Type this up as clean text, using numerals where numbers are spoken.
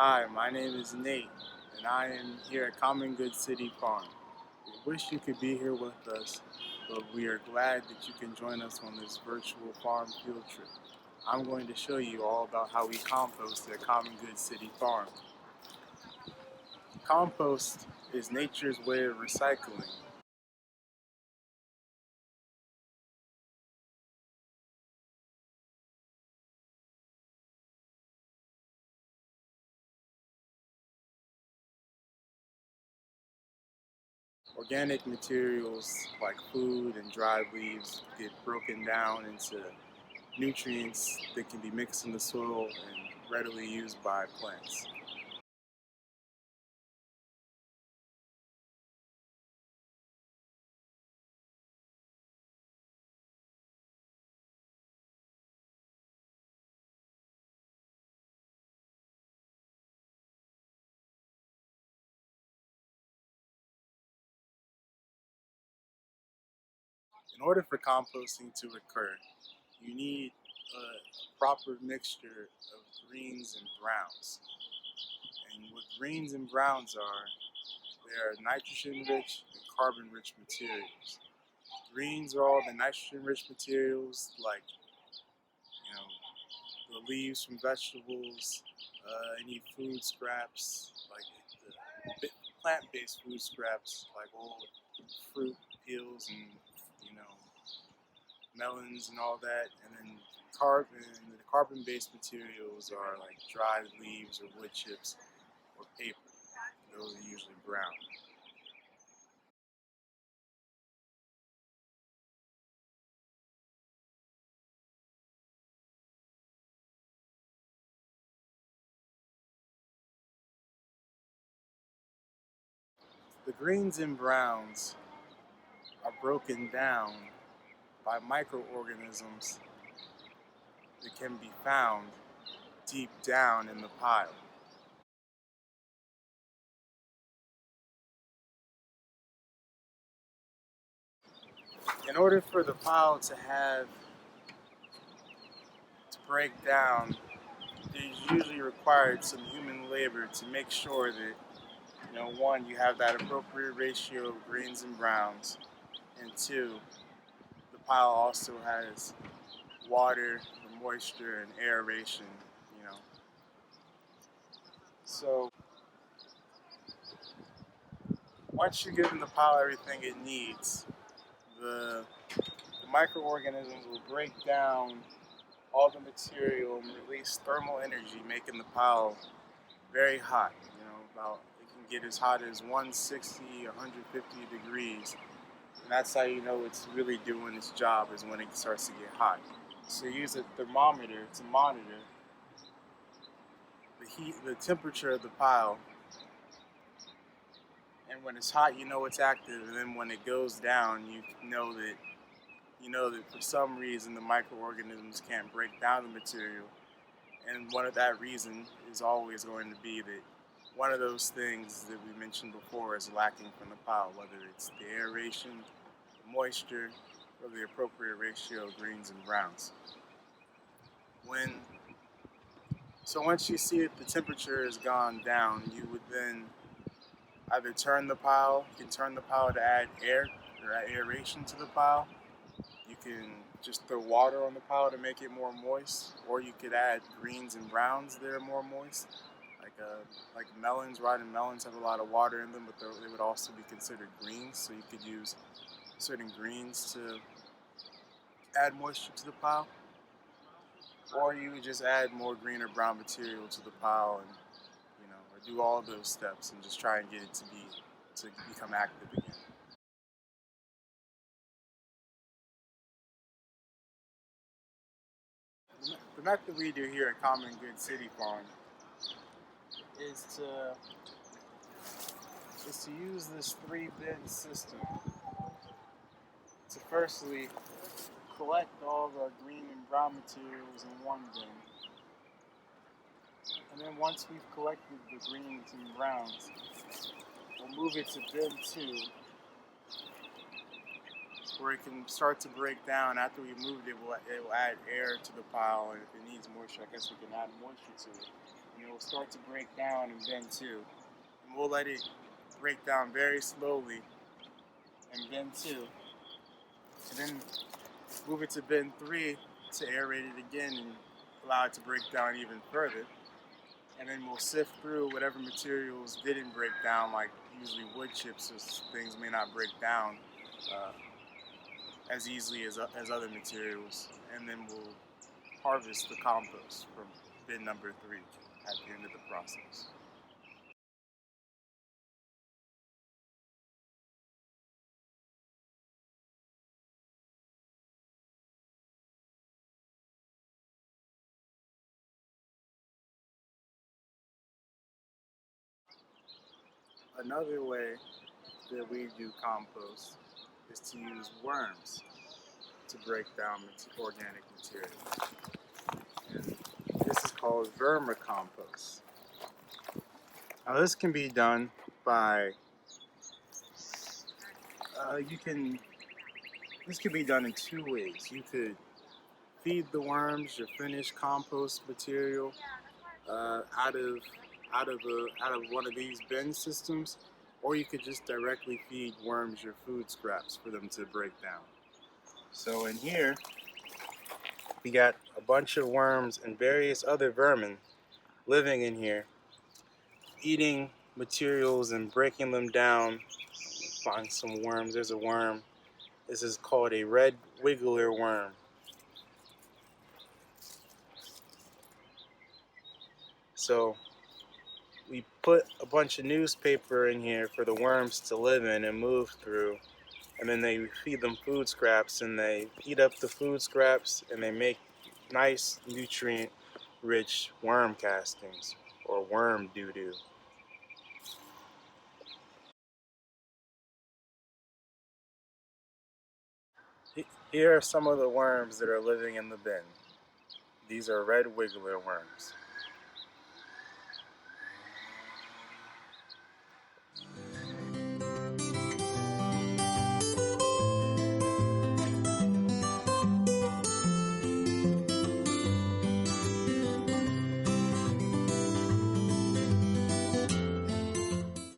Hi, my name is Nate, and I am here at Common Good City Farm. We wish you could be here with us, but we are glad that you can join us on this virtual farm field trip. I'm going to show you all about how we compost at Common Good City Farm. Compost is nature's way of recycling. Organic materials like food and dried leaves get broken down into nutrients that can be mixed in the soil and readily used by plants. In order for composting to occur, you need a proper mixture of greens and browns. And what greens and browns are, they are nitrogen-rich and carbon-rich materials. Greens are all the nitrogen-rich materials like, the leaves from vegetables, any food scraps, like the plant-based food scraps, like old fruit peels and you know melons and all that, and then the carbon-based materials are like dried leaves or wood chips or paper. Those are usually brown. The greens and browns are broken down by microorganisms that can be found deep down in the pile. In order for the pile to break down, there's usually required some human labor to make sure that, one, you have that appropriate ratio of greens and browns, and two, the pile also has water, moisture, and aeration, you know. So once you give in the pile everything it needs, the microorganisms will break down all the material and release thermal energy, making the pile very hot. About it can get as hot as 160, 150 degrees, and that's how you know it's really doing its job is when it starts to get hot. So use a thermometer to monitor the heat, the temperature of the pile, and when it's hot, you know it's active, and then when it goes down, you know that for some reason the microorganisms can't break down the material, and one of that reason is always going to be that one of those things that we mentioned before is lacking from the pile, whether it's the aeration, the moisture, or the appropriate ratio of greens and browns. When so once you see that the temperature has gone down, you would then either you can turn the pile to add air or add aeration to the pile. You can just throw water on the pile to make it more moist, or you could add greens and browns that are more moist. Like melons, rotten melons have a lot of water in them, but they would also be considered greens. So you could use certain greens to add moisture to the pile, or you would just add more green or brown material to the pile, and or do all those steps and just try and get it to become active again. The method we do here at Common Good City Farm is to use this 3-bin system to firstly collect all the green and brown materials in one bin. And then once we've collected the greens and browns, we'll move it to bin 2, where it can start to break down. After we moved it, it will add air to the pile, and if it needs moisture, I guess we can add moisture to it. and it will start to break down in bin 2. And we'll let it break down very slowly in bin 2, and then move it to bin 3 to aerate it again and allow it to break down even further. And then we'll sift through whatever materials didn't break down, like usually wood chips, as things may not break down as easily as other materials, and then we'll harvest the compost from bin number 3 at the end of the process. Another way that we do compost is to use worms to break down organic material. And this is called vermicompost. Now this can be done by, this can be done in 2 ways. You could feed the worms your finished compost material out of one of these bin systems, or you could just directly feed worms your food scraps for them to break down. So in here, we got a bunch of worms and various other vermin living in here, eating materials and breaking them down. Find some worms. There's a worm. This is called a red wiggler worm. So we put a bunch of newspaper in here for the worms to live in and move through, and then they feed them food scraps, and they eat up the food scraps, and they make nice nutrient rich worm castings or worm doo-doo. Here are some of the worms that are living in the bin. These are red wiggler worms.